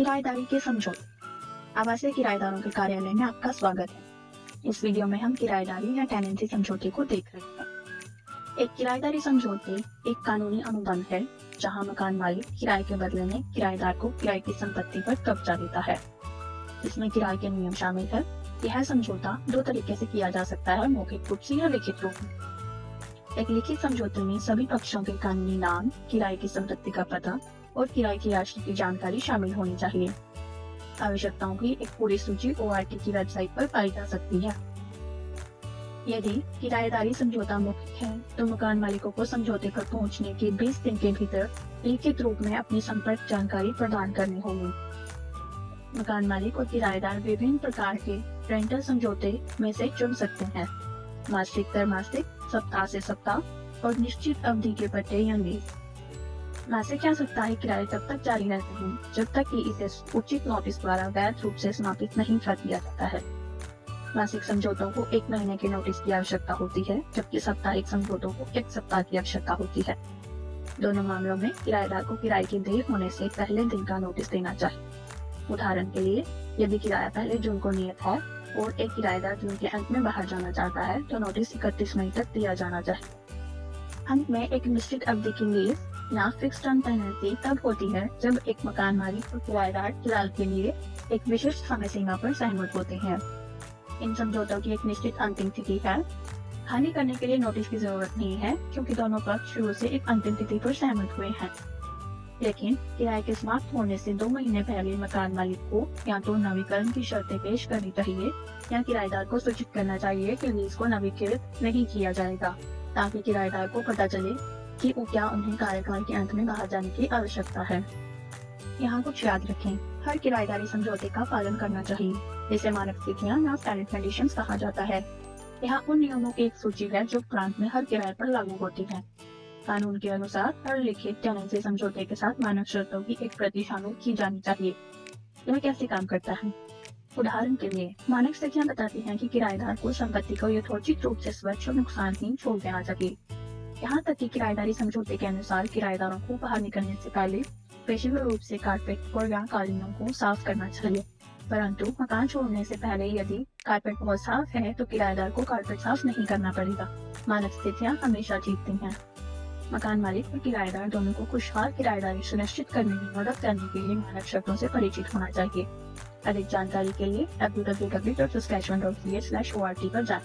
किराएदारी के समझौते। आवासीय किराएदारों के कार्यालय में आपका स्वागत है। इस वीडियो में हम किराएदारी या टेनेंसी समझौते को देख रहे हैं। एक किराएदारी समझौते एक कानूनी अनुबंध है जहां मकान मालिक किराए के बदले में किराएदार को किराए की संपत्ति पर कब्जा देता है। इसमें किराए के नियम शामिल है। यह समझौता दो तरीके से किया जा सकता है, मौखिक रूप से या लिखित रूप में। एक लिखित समझौते में सभी पक्षों के कानूनी नाम, किराए की संपत्ति का पता और किराए की राशि की जानकारी शामिल होनी चाहिए। आवश्यकताओं की एक पूरी सूची ORT की वेबसाइट पर पाई जा सकती है। यदि किराएदारी समझौता मौखिक है तो मकान मालिकों को समझौते पर पहुंचने के 20 दिन के भीतर लिखित रूप में अपनी संपर्क जानकारी प्रदान करनी होगी। मकान मालिक और किराएदार विभिन्न प्रकार के रेंटल समझौते में से चुन सकते हैं, मासिक दर मासिक, सप्ताह से सप्ताह और निश्चित अवधि के पट्टे या लीज। मासिक या साप्ताहिक किराए तब तक जारी रहते हैं जब तक कि इसे उचित नोटिस द्वारा वैध रूप से समापित नहीं कर दिया जाता है। मासिक समझौतों को 1 महीने के नोटिस की आवश्यकता होती है, जबकि साप्ताहिक समझौतों को 1 सप्ताह की आवश्यकता होती है। दोनों मामलों में किराएदार को किराए की देय होने से पहले दिन का नोटिस देना चाहिए। उदाहरण के लिए, यदि किराया पहले जून को नियत है और एक किराएदार जून के अंत में बाहर जाना चाहता है तो नोटिस 31 मई तक दिया जाना चाहिए। अंत में एक निश्चित अवधि की लीज या फिक्स टर्म टेनेंसी तब होती है जब एक मकान मालिक और किराएदार फिलहाल के लिए एक विशिष्ट समय सीमा पर सहमत होते हैं। इन समझौतों की एक निश्चित अंतिम तिथि है। खाली करने के लिए नोटिस की जरूरत नहीं है क्योंकि दोनों पक्ष शुरू से एक अंतिम तिथि पर सहमत हुए हैं। लेकिन किराए के समाप्त होने से 2 महीने पहले मकान मालिक को या तो नवीकरण की शर्तें पेश करनी चाहिए या किराएदार को सूचित करना चाहिए कि लीज को नवीकृत नहीं किया जाएगा, ताकि किराएदार को पता चले कि क्या उन्हें कार्यकाल के अंत में बाहर जाने की आवश्यकता है। यहाँ कुछ याद रखें, हर किराएदारी समझौते का पालन करना चाहिए, जिसे मानक स्थितियाँ या स्टैंडर्ड कंडीशंस कहा जाता है। यहाँ उन नियमों की एक सूची है जो प्रांत में हर किराए पर लागू होती है। कानून के अनुसार हर लिखित टेनेंसी समझौते के साथ मानक शर्तों की एक प्रति शामिल की जानी चाहिए। यह कैसे काम करता है? उदाहरण के लिए, मानक स्थितियाँ बताती हैं कि किराएदार को संपत्ति को यथोचित रूप से स्वच्छ और नुकसानहीन छोड़ देना चाहिए। यहाँ तक कि किराएदारी समझौते के अनुसार किराएदारों को बाहर निकलने से पहले पेशेवर रूप से कारपेट और या कालीनों को साफ करना चाहिए। परंतु मकान छोड़ने से पहले यदि कारपेट बहुत साफ है तो किराएदार को कारपेट साफ नहीं करना पड़ेगा। मानक स्थितियाँ हमेशा जीतती हैं। मकान मालिक और किराएदार दोनों को खुशहाल किराएदारी सुनिश्चित करने में मदद करने के लिए मानक शर्तों से परिचित होना चाहिए। अधिक जानकारी के लिए www.saskatchewan.ca/ORT पर जाएं।